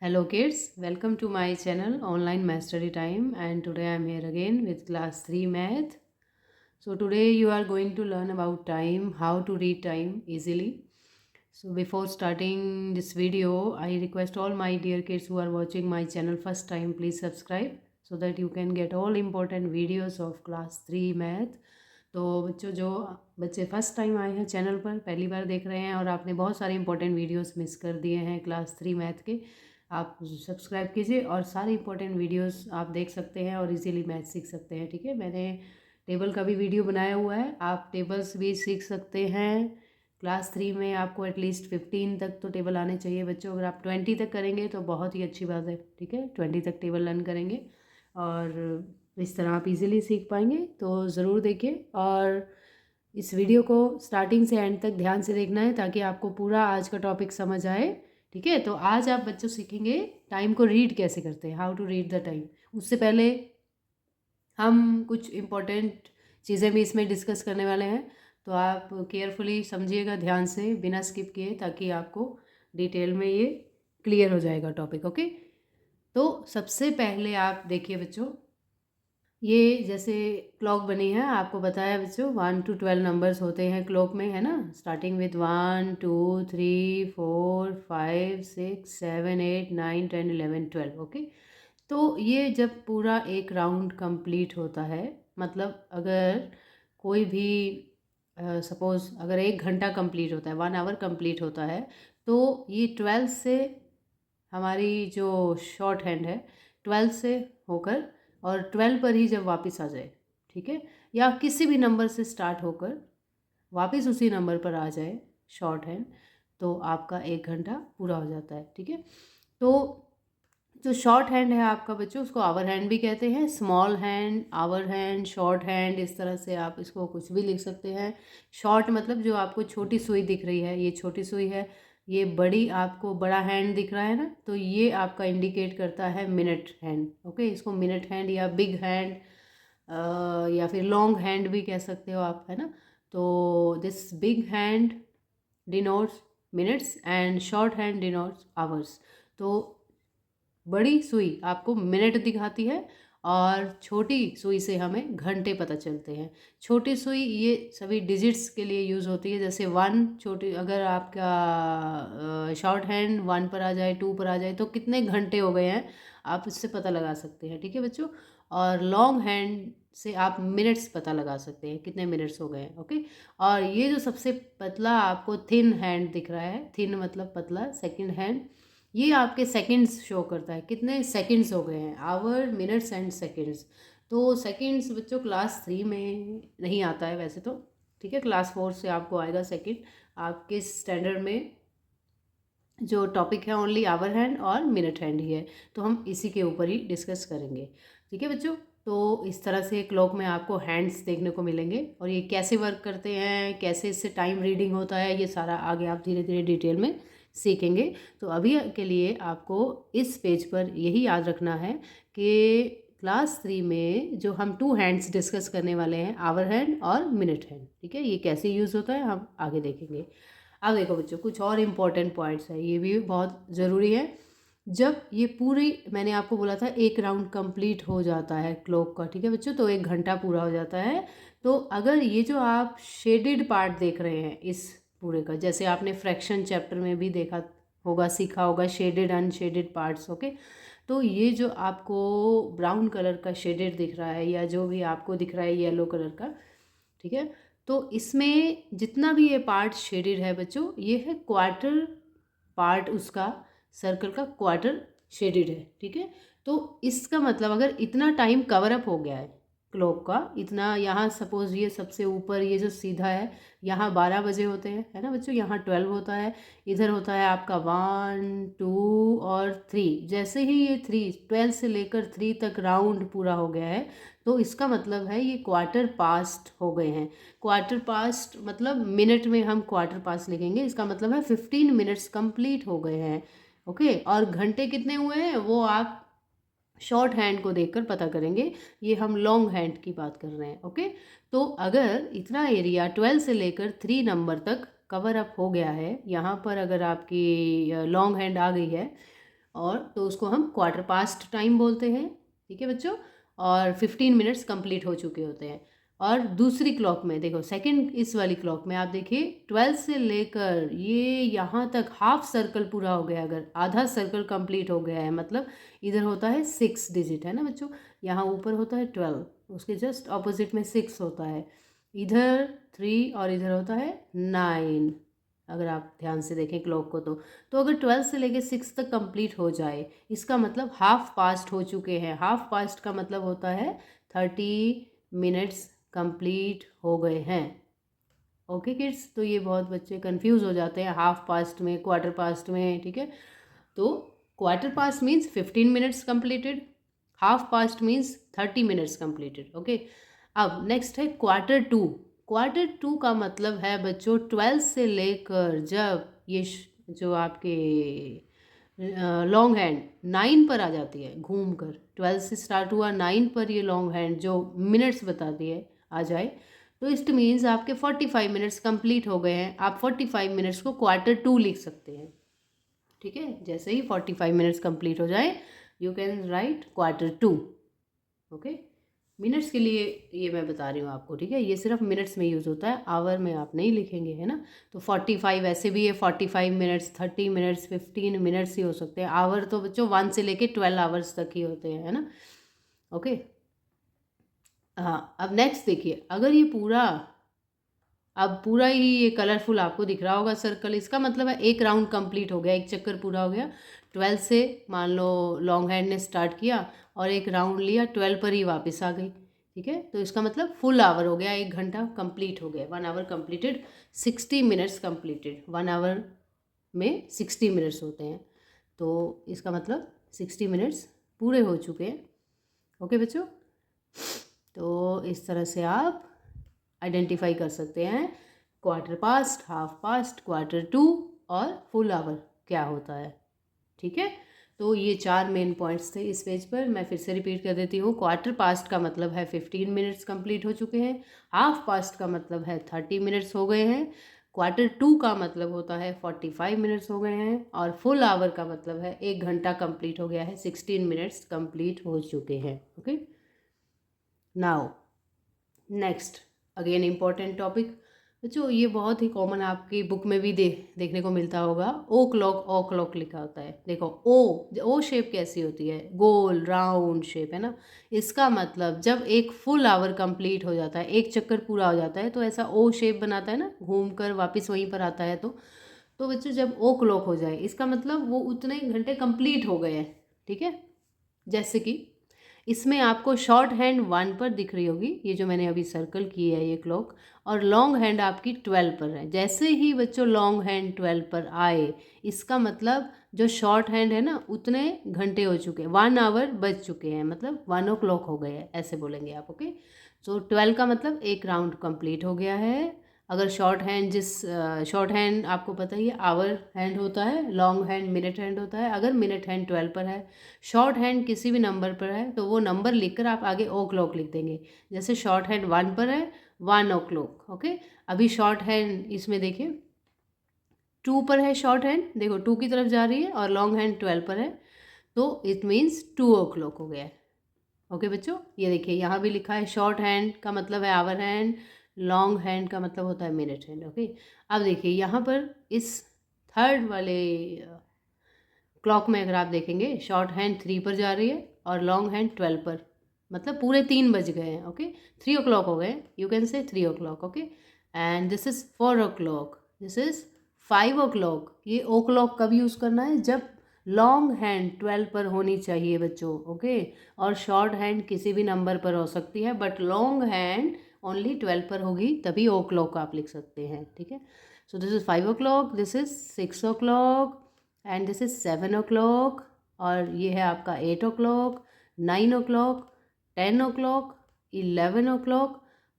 Hello kids, welcome to my channel Online Mastery Time, and today I am here again with class 3 math. So today you are going to learn about time, how to read time easily. So before starting this video, I request all my dear kids who are watching my channel first time, please subscribe so that you can get all important videos of class 3 math. तो बच्चों जो बच्चे first time आए हैं channel पर, पहली बार देख रहे हैं और आपने बहुत सारे इंपॉर्टेंट वीडियोस मिस कर दिए हैं क्लास 3 मैथ के, आप सब्सक्राइब कीजिए और सारे इंपॉर्टेंट वीडियोस आप देख सकते हैं और इजीली मैथ सीख सकते हैं। ठीक है, मैंने टेबल का भी वीडियो बनाया हुआ है, आप टेबल्स भी सीख सकते हैं। क्लास 3 में आपको एटलीस्ट 15 तक तो टेबल आने चाहिए बच्चों। अगर आप 20 तक करेंगे तो बहुत ही अच्छी बात है। ठीक है, 20 तक टेबल लर्न करेंगे और इस तरह आप इजीली सीख पाएंगे। तो ज़रूर देखिए और इस वीडियो को स्टार्टिंग से एंड तक ध्यान से देखना है ताकि आपको पूरा आज का टॉपिक समझ आए। ठीक है, तो आज आप बच्चों सीखेंगे टाइम को रीड कैसे करते हैं, how to read the time. उससे पहले हम कुछ इम्पोर्टेंट चीज़ें भी इसमें डिस्कस करने वाले हैं, तो आप केयरफुली समझिएगा ध्यान से बिना स्किप किए, ताकि आपको डिटेल में ये क्लियर हो जाएगा टॉपिक। ओके, तो सबसे पहले आप देखिए बच्चों, ये जैसे क्लॉक बनी है, आपको बताया बच्चों 1 to 12 नंबर्स होते हैं क्लॉक में, है ना। Starting with 1 2 3 4 5 6 7 8 9 10 11 12। ओके, तो ये जब पूरा एक राउंड कंप्लीट होता है, मतलब अगर कोई भी सपोज़ अगर 1 घंटा कंप्लीट होता है, 1 आवर कंप्लीट होता है, तो ये 12 से हमारी जो शॉर्ट हैंड है 12 से होकर और 12 पर ही जब वापस आ जाए, ठीक है, या किसी भी नंबर से स्टार्ट होकर वापस उसी नंबर पर आ जाए शॉर्ट हैंड, तो आपका 1 घंटा पूरा हो जाता है। ठीक है, तो जो शॉर्ट हैंड है आपका बच्चों, उसको आवर हैंड भी कहते हैं। Small hand, hour hand, short hand, इस तरह से आप इसको कुछ भी लिख सकते हैं। शॉर्ट मतलब जो आपको छोटी सुई दिख रही है, ये छोटी सुई है। ये बड़ी आपको बड़ा हैंड दिख रहा है ना, तो ये आपका इंडिकेट करता है मिनट हैंड। ओके, इसको मिनट हैंड या बिग हैंड या फिर लॉन्ग हैंड भी कह सकते हो आप, है ना। तो this big hand denotes minutes and short hand denotes hours. तो बड़ी सुई आपको मिनट दिखाती है और छोटी सुई से हमें घंटे पता चलते हैं। छोटी सुई ये सभी डिजिट्स के लिए यूज़ होती है, जैसे 1 छोटी, अगर आपका शॉर्ट हैंड 1 पर आ जाए, 2 पर आ जाए, तो कितने घंटे हो गए हैं आप इससे पता लगा सकते हैं। ठीक है बच्चों, और लॉन्ग हैंड से आप मिनट्स पता लगा सकते हैं, कितने मिनट्स हो गए हैं। ओके, और ये जो सबसे पतला आपको थिन हैंड दिख रहा है, थिन मतलब पतला, सेकंड हैंड, ये आपके सेकंड्स शो करता है, कितने सेकंड्स हो गए हैं, आवर, मिनट्स एंड सेकंड्स। तो सेकंड्स बच्चों क्लास 3 में नहीं आता है वैसे तो। ठीक है, क्लास 4 से आपको आएगा सेकंड। आपके स्टैंडर्ड में जो टॉपिक है ओनली आवर हैंड और मिनट हैंड ही है, तो हम इसी के ऊपर ही डिस्कस करेंगे। ठीक है बच्चों, तो इस तरह से क्लॉक में आपको हैंड्स देखने को मिलेंगे और ये कैसे वर्क करते हैं, कैसे इससे टाइम रीडिंग होता है, ये सारा आगे आप धीरे धीरे डिटेल में सीखेंगे। तो अभी के लिए आपको इस पेज पर यही याद रखना है कि क्लास 3 में जो हम 2 हैंड्स डिस्कस करने वाले हैं, आवर हैंड और मिनट हैंड, ठीक है, ये कैसे यूज़ होता है हम आगे देखेंगे। अब देखो बच्चों, कुछ और इम्पॉर्टेंट पॉइंट्स है, ये भी बहुत ज़रूरी है। जब ये पूरी, मैंने आपको बोला था एक राउंड कंप्लीट हो जाता है क्लॉक का, ठीक है बच्चों, तो 1 घंटा पूरा हो जाता है। तो अगर ये जो आप शेडेड पार्ट देख रहे हैं इस पूरे का, जैसे आपने फ्रैक्शन चैप्टर में भी देखा होगा, सीखा होगा, शेडेड अनशेडेड पार्ट्स। ओके, तो ये जो आपको ब्राउन कलर का शेडेड दिख रहा है या जो भी आपको दिख रहा है येलो कलर का, ठीक है, तो इसमें जितना भी ये पार्ट शेडेड है बच्चों, ये है क्वार्टर पार्ट, उसका सर्कल का क्वार्टर शेडेड है। ठीक है, तो इसका मतलब अगर इतना टाइम कवर अप हो गया है क्लॉक का, इतना, यहाँ सपोज ये सबसे ऊपर ये जो सीधा है, यहाँ 12 बजे होते हैं, है ना बच्चों, यहाँ 12 होता है, इधर होता है आपका 1 2 और 3। जैसे ही ये 12 से लेकर 3 तक राउंड पूरा हो गया है, तो इसका मतलब है ये क्वार्टर पास्ट हो गए हैं। क्वार्टर पास्ट मतलब मिनट में हम क्वार्टर पास्ट लिखेंगे, इसका मतलब है 15 मिनट्स कंप्लीट हो गए हैं। ओके, और घंटे कितने हुए हैं वो आप शॉर्ट हैंड को देखकर पता करेंगे, ये हम लॉन्ग हैंड की बात कर रहे हैं। ओके, तो अगर इतना एरिया 12 से लेकर 3 नंबर तक कवर अप हो गया है, यहाँ पर अगर आपकी लॉन्ग हैंड आ गई है और तो उसको हम क्वार्टर पास्ट टाइम बोलते हैं, ठीक है बच्चों। और 15 मिनट्स कंप्लीट हो चुके होते हैं। और दूसरी क्लॉक में देखो, सेकंड इस वाली क्लॉक में आप देखिए 12 से लेकर ये यहाँ तक हाफ सर्कल पूरा हो गया, अगर आधा सर्कल कंप्लीट हो गया है मतलब इधर होता है 6 डिजिट, है ना बच्चों। यहाँ ऊपर होता है 12, उसके जस्ट ऑपोजिट में 6 होता है, इधर 3 और इधर होता है 9, अगर आप ध्यान से देखें क्लॉक को तो अगर 12 से लेके 6 तक कंप्लीट हो जाए, इसका मतलब हाफ पास्ट हो चुके हैं। हाफ पास्ट का मतलब होता है 30 मिनट्स कंप्लीट हो गए हैं। ओके किड्स, तो ये बहुत बच्चे कंफ्यूज हो जाते हैं हाफ पास्ट में, क्वार्टर पास्ट में, ठीक है। तो quarter past means 15 minutes completed, half past means 30 minutes completed. Okay, अब नेक्स्ट है क्वार्टर टू। क्वार्टर टू का मतलब है बच्चों 12 से लेकर जब ये जो आपके लॉन्ग हैंड 9 पर आ जाती है घूम कर, 12 से स्टार्ट हुआ 9 पर ये लॉन्ग हैंड जो मिनट्स बताती है आ जाए, तो इट मीन्स आपके 45 मिनट्स कंप्लीट हो गए हैं। आप 45 मिनट्स को क्वार्टर टू लिख सकते हैं, ठीक है। जैसे ही 45 मिनट्स कंप्लीट हो जाए you can write quarter to. Okay, minutes के लिए ये मैं बता रही हूँ आपको, ठीक है। ये सिर्फ मिनट्स में यूज़ होता है, आवर में आप नहीं लिखेंगे, है ना। तो 45 ऐसे भी है, 45 मिनट्स, 30 मिनट्स, 15 मिनट्स ही हो सकते हैं। आवर तो बच्चों 1 से लेके 12 आवर्स तक ही होते हैं, है ना। ओके, हाँ, अब नेक्स्ट देखिए, अगर ये पूरा अब पूरा ही ये कलरफुल आपको दिख रहा होगा सर्कल, इसका मतलब है एक राउंड कंप्लीट हो गया, एक चक्कर पूरा हो गया। 12 से मान लो लॉन्ग हैंड ने स्टार्ट किया और एक राउंड लिया, 12 पर ही वापस आ गई, ठीक है। तो इसका मतलब फुल आवर हो गया, 1 घंटा कंप्लीट हो गया, 1 hour completed, 60 minutes completed. 1 hour में 60 मिनट्स होते हैं, तो इसका मतलब 60 मिनट्स पूरे हो चुके हैं। ओके बच्चों, तो इस तरह से आप आइडेंटिफाई कर सकते हैं quarter past, half past, quarter to और फुल आवर क्या होता है, ठीक है। तो ये 4 मेन पॉइंट्स थे इस पेज पर। मैं फिर से रिपीट कर देती हूँ। क्वार्टर पास्ट का मतलब है 15 मिनट्स कंप्लीट हो चुके हैं, हाफ पास्ट का मतलब है 30 मिनट्स हो गए हैं, क्वार्टर टू का मतलब होता है 45 मिनट्स हो गए हैं, और फुल आवर का मतलब है 1 घंटा कंप्लीट हो गया है, 16 मिनट्स कंप्लीट हो चुके हैं। Okay, now next again important topic बच्चों, ये बहुत ही कॉमन आपकी बुक में भी देखने को मिलता होगा। ओ क्लॉक लिखा होता है, देखो ओ शेप कैसी होती है, गोल राउंड शेप, है ना। इसका मतलब जब एक फुल आवर कंप्लीट हो जाता है, एक चक्कर पूरा हो जाता है, तो ऐसा ओ शेप बनाता है ना, घूम कर वापस वहीं पर आता है। तो बच्चों जब ओ क्लॉक हो जाए, इसका मतलब वो उतने घंटे कंप्लीट हो गए हैं, ठीक है। जैसे कि इसमें आपको शॉर्ट हैंड 1 पर दिख रही होगी, ये जो मैंने अभी सर्कल की है ये क्लॉक, और लॉन्ग हैंड आपकी 12 पर है। जैसे ही बच्चों लॉन्ग हैंड 12 पर आए, इसका मतलब जो शॉर्ट हैंड है ना उतने घंटे हो चुके हैं, 1 आवर बज चुके हैं, मतलब 1 o'clock हो गए हैं, ऐसे बोलेंगे आप। ओके, सो 12 का मतलब एक राउंड कंप्लीट हो गया है। अगर शॉर्ट हैंड शॉर्ट हैंड आपको पता ही है आवर हैंड होता है, लॉन्ग हैंड मिनट हैंड होता है। अगर मिनट हैंड 12 पर है, शॉर्ट हैंड किसी भी नंबर पर है, तो वो नंबर लिखकर आप आगे ओ क्लॉक लिख देंगे। जैसे शॉर्ट हैंड 1 पर है, 1 o'clock। ओके, अभी शॉर्ट हैंड इसमें देखिए 2 पर है, शॉर्ट हैंड देखो 2 की तरफ जा रही है, और लॉन्ग हैंड 12 पर है, तो इट मीन्स 2 o'clock हो गया है। ओके बच्चों, ये देखिए यहाँ भी लिखा है शॉर्ट हैंड का मतलब है आवर हैंड, लॉन्ग हैंड का मतलब होता है मिनट हैंड। ओके, अब देखिए यहाँ पर इस थर्ड वाले क्लॉक में अगर आप देखेंगे, शॉर्ट हैंड 3 पर जा रही है और लॉन्ग हैंड 12 पर, मतलब पूरे 3 बज गए हैं। ओके, 3 o'clock हो गए, you can say 3 o'clock। Okay, and this is 4 o'clock, this is 5 o'clock। ये ओ क्लॉक कब यूज़ करना है, जब लॉन्ग हैंड 12 पर होनी चाहिए बच्चों। ओके, और शॉर्ट हैंड किसी भी नंबर पर हो सकती है, बट लॉन्ग हैंड ओनली 12 पर होगी, तभी ओ क्लॉक आप लिख सकते हैं, ठीक है। सो this is 5 o'clock, this is 6 o'clock, and this is 7 o'clock, और ये है आपका 8 o'clock, 9 o'clock, 10 o'clock, 11 o'clock।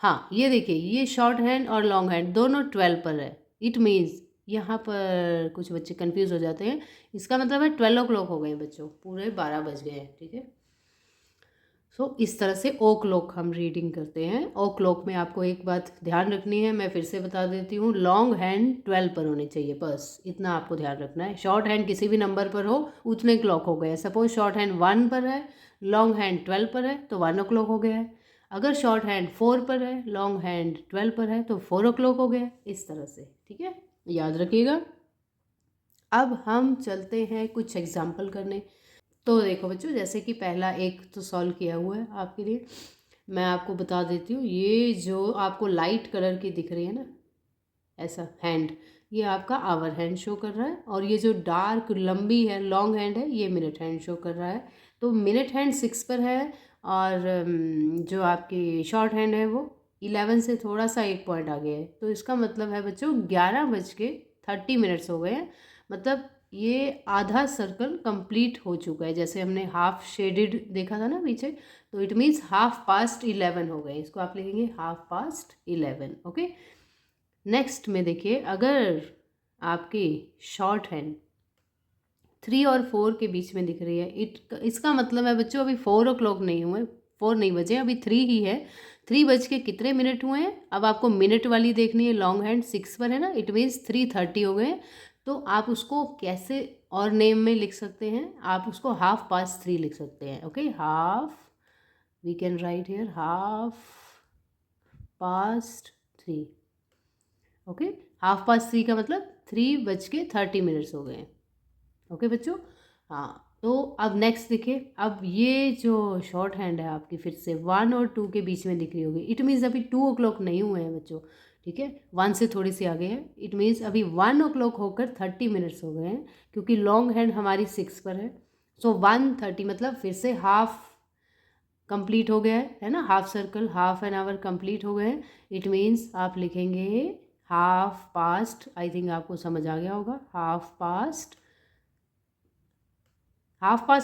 हाँ, ये देखिए ये शॉर्ट हैंड और लॉन्ग हैंड दोनों 12 पर है। इट मीन्स यहाँ पर कुछ बच्चे कंफ्यूज हो जाते हैं, इसका मतलब है 12 o'clock हो गए बच्चों, पूरे 12 बज गए हैं, ठीक है। सो इस तरह से ओ क्लॉक हम रीडिंग करते हैं। ओ क्लॉक में आपको एक बात ध्यान रखनी है, मैं फिर से बता देती हूँ, लॉन्ग हैंड 12 पर होनी चाहिए, बस इतना आपको ध्यान रखना है। शॉर्ट हैंड किसी भी नंबर पर हो उतने क्लॉक हो गए। सपोज शॉर्ट हैंड 1 पर है, लॉन्ग हैंड 12 पर है, तो 1 ओ क्लॉक हो गया है। अगर शॉर्ट हैंड 4 पर है, लॉन्ग हैंड 12 पर है, तो 4 ओ क्लॉक हो गया। इस तरह से, ठीक है, याद रखिएगा। अब हम चलते हैं कुछ एग्जाम्पल करने। तो देखो बच्चों, जैसे कि पहला एक तो सॉल्व किया हुआ है आपके लिए, मैं आपको बता देती हूँ। ये जो आपको लाइट कलर की दिख रही है ना, ऐसा हैंड, ये आपका आवर हैंड शो कर रहा है, और ये जो डार्क लंबी है लॉन्ग हैंड है, ये मिनट हैंड शो कर रहा है। तो मिनट हैंड 6 पर है, और जो आपकी शॉर्ट हैंड है वो 11 से थोड़ा सा 1 पॉइंट आगे है। तो इसका मतलब है बच्चों 11:30 हो गए हैं। मतलब ये आधा सर्कल कंप्लीट हो चुका है। जैसे हमने हाफ शेडेड देखा था ना पीछे, तो इट मीन्स 11:30 हो गए। इसको आप लिखेंगे 11:30। ओके, नेक्स्ट में देखिए, अगर आपकी शॉर्ट हैंड 3 और 4 के बीच में दिख रही है, इसका मतलब है बच्चों अभी 4 ओ क्लॉक नहीं हुए, 4 नहीं बजे, अभी 3 ही है। 3 बज के कितने मिनट हुए हैं? अब आपको मिनट वाली देखनी है, लॉन्ग हैंड 6 पर है ना, इट मीन्स 3:30 हो गए। तो आप उसको कैसे और नेम में लिख सकते हैं? आप उसको 3:30 लिख सकते हैं। Okay, half, we can write here 3:30। Okay, 3:30 का मतलब 3:30 हो गए हैं। ओके बच्चों, हाँ। तो अब नेक्स्ट देखिए, अब ये जो शॉर्ट हैंड है आपकी फिर से 1 और 2 के बीच में दिख रही होगी, इट मीन्स अभी 2 ओ क्लॉक नहीं हुए हैं बच्चों, ठीक है, 1 से थोड़ी सी आगे है। इट मीन्स अभी 1 ओ क्लॉक होकर 30 मिनट्स हो गए हैं, क्योंकि लॉन्ग हैंड हमारी 6 पर है। सो 1:30 मतलब फिर से हाफ कंप्लीट हो गया है ना, half circle, half an hour complete हो गए हैं। इट मीन्स आप लिखेंगे 1/2 आई थिंक आपको समझ आ गया होगा। 1/2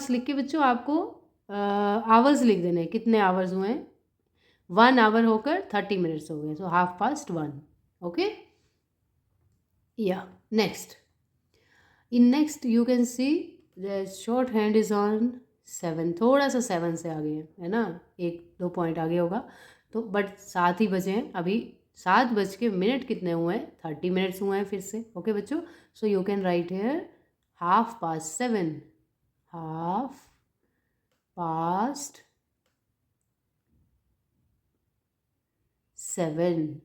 लिख के बच्चों आपको आवर्स लिख देने, कितने आवर्स हुए हैं? 1 आवर होकर 30 मिनट्स हो गए, सो 1/2। ओके, या next, in next you can see the short hand is on 7, थोड़ा सा 7 से आगे है ना, 1-2 पॉइंट आगे होगा। तो बट 7 ही बजे हैं अभी, 7 बज के कितने हुए हैं? 30 मिनट्स हुए हैं फिर से। ओके बच्चों, so you can write here 7:30, 7:30।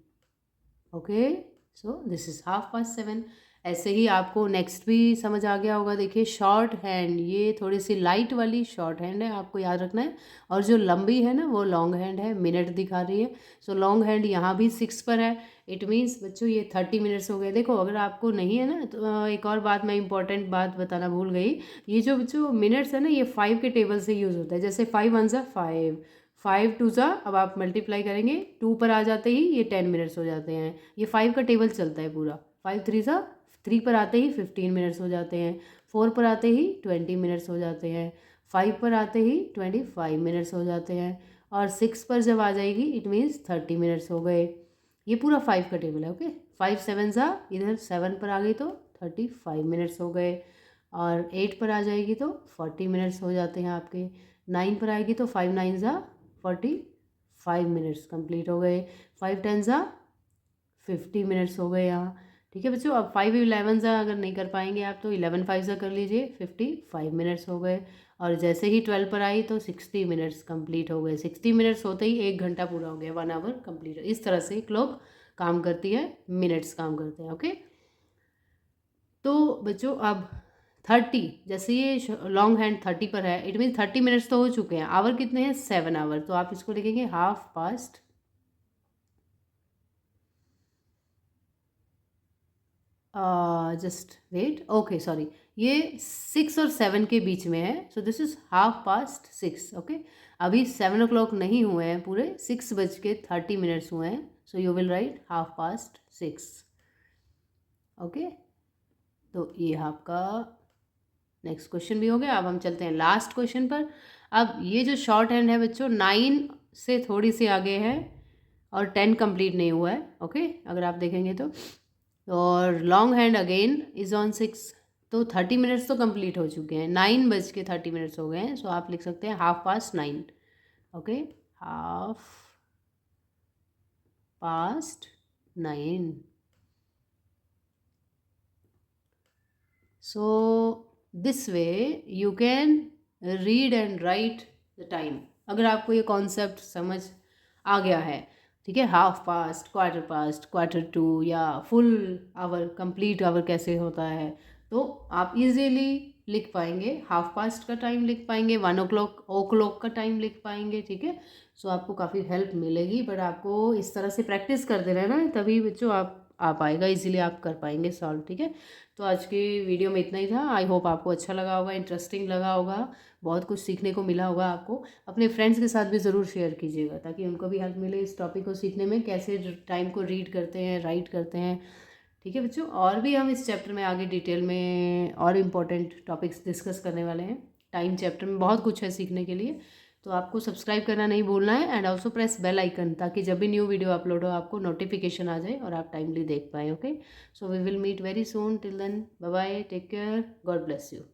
Okay, so this is 7:30। ऐसे ही आपको नेक्स्ट भी समझ आ गया होगा। देखिए शॉर्ट हैंड, ये थोड़ी सी लाइट वाली शॉर्ट हैंड है, आपको याद रखना है, और जो लंबी है ना वो लॉन्ग हैंड है, मिनट दिखा रही है। सो लॉन्ग हैंड यहाँ भी 6 पर है, इट मीन्स बच्चों ये 30 मिनट्स हो गए। देखो अगर आपको नहीं है ना, तो एक और बात मैं इंपॉर्टेंट बात बताना भूल गई, ये जो बच्चों मिनट्स है ना, ये 5 के टेबल से यूज़ होता है। जैसे 5 1 ज़ा 5, 5 2 ज़ा, अब आप मल्टीप्लाई करेंगे 2 पर आ जाते ही ये 10 मिनट्स हो जाते हैं। ये 5 का टेबल चलता है पूरा। 5 3 ज़ा, 3 पर आते ही 15 मिनट्स हो जाते हैं, 4 पर आते ही 20 मिनट्स हो जाते हैं, 5 पर आते ही 25 मिनट्स हो जाते हैं, और 6 पर जब आ जाएगी इट मीन्स 30 मिनट्स हो गए। ये पूरा 5 का टेबल है। ओके, 5 7 ज़ा, इधर 7 पर आ गई तो 35 मिनट्स हो गए, और 8 पर आ जाएगी तो 40 मिनट्स हो जाते हैं आपके, 9 पर आएगी तो 5 9 ज़ा 45 मिनट्स कंप्लीट हो गए, 5 10 ज़ा 50 मिनट्स हो गए यहाँ। ठीक है बच्चों, अब 5 11 ज़ा अगर नहीं कर पाएंगे आप तो 11 5 ज़ा कर लीजिए, 55 मिनट्स हो गए, और जैसे ही 12 पर आई तो 60 मिनट्स कंप्लीट हो गए। 60 मिनट्स होते ही 1 घंटा पूरा हो गया, 1 आवर कंप्लीट। इस तरह से क्लॉक काम करती है, मिनट्स काम करते हैं। ओके, तो बच्चों अब 30, जैसे ये लॉन्ग हैंड 30 पर है, इट मीन 30 मिनट्स तो हो चुके हैं। आवर कितने हैं? 7 आवर, तो आप इसको लिखेंगे 1/2। जस्ट वेट, ओके सॉरी, ये 6 और 7 के बीच में है, सो दिस इज 1/2 ओके, अभी 7 ओ क्लॉक नहीं हुए हैं पूरे, 6:30 हुए हैं, so you will write 1/2। Okay, तो ये आपका नेक्स्ट क्वेश्चन भी हो गया। अब हम चलते हैं लास्ट क्वेश्चन पर। अब ये जो शॉर्ट हैंड है बच्चों 9 से थोड़ी सी आगे है, और 10 कंप्लीट नहीं हुआ है। ओके, अगर आप देखेंगे तो, और long hand again is on 6, तो 30 मिनट्स तो कंप्लीट हो चुके हैं, 9:30 हो गए हैं, सो आप लिख सकते हैं 9:30। Okay, 9:30. So this way you can read and write the time. अगर आपको ये कॉन्सेप्ट समझ आ गया है, ठीक है, 1/2 1/4, 1/4 या फुल आवर, कंप्लीट आवर कैसे होता है, तो आप इजीली लिख पाएंगे। 1/2 का टाइम लिख पाएंगे, 1 o'clock का टाइम लिख पाएंगे, ठीक है। सो आपको काफ़ी हेल्प मिलेगी, बट आपको इस तरह से प्रैक्टिस करते रहना है, तभी बच्चों आप आ पाएगा, इजीली आप कर पाएंगे सॉल्व, ठीक है। तो आज की वीडियो में इतना ही था। आई होप आपको अच्छा लगा होगा, इंटरेस्टिंग लगा होगा, बहुत कुछ सीखने को मिला होगा आपको। अपने फ्रेंड्स के साथ भी ज़रूर शेयर कीजिएगा ताकि उनको भी हेल्प मिले इस टॉपिक को सीखने में, कैसे टाइम को रीड करते हैं, राइट करते हैं, ठीक है बच्चों। और भी हम इस चैप्टर में आगे डिटेल में और इम्पोर्टेंट टॉपिक्स डिस्कस करने वाले हैं। टाइम चैप्टर में बहुत कुछ है सीखने के लिए, तो आपको सब्सक्राइब करना नहीं भूलना है, and also press bell icon, ताकि जब भी न्यू वीडियो अपलोड हो आपको नोटिफिकेशन आ जाए और आप टाइमली देख पाएँ। Okay, so we will meet very soon. Till then, bye bye, take care, God bless you.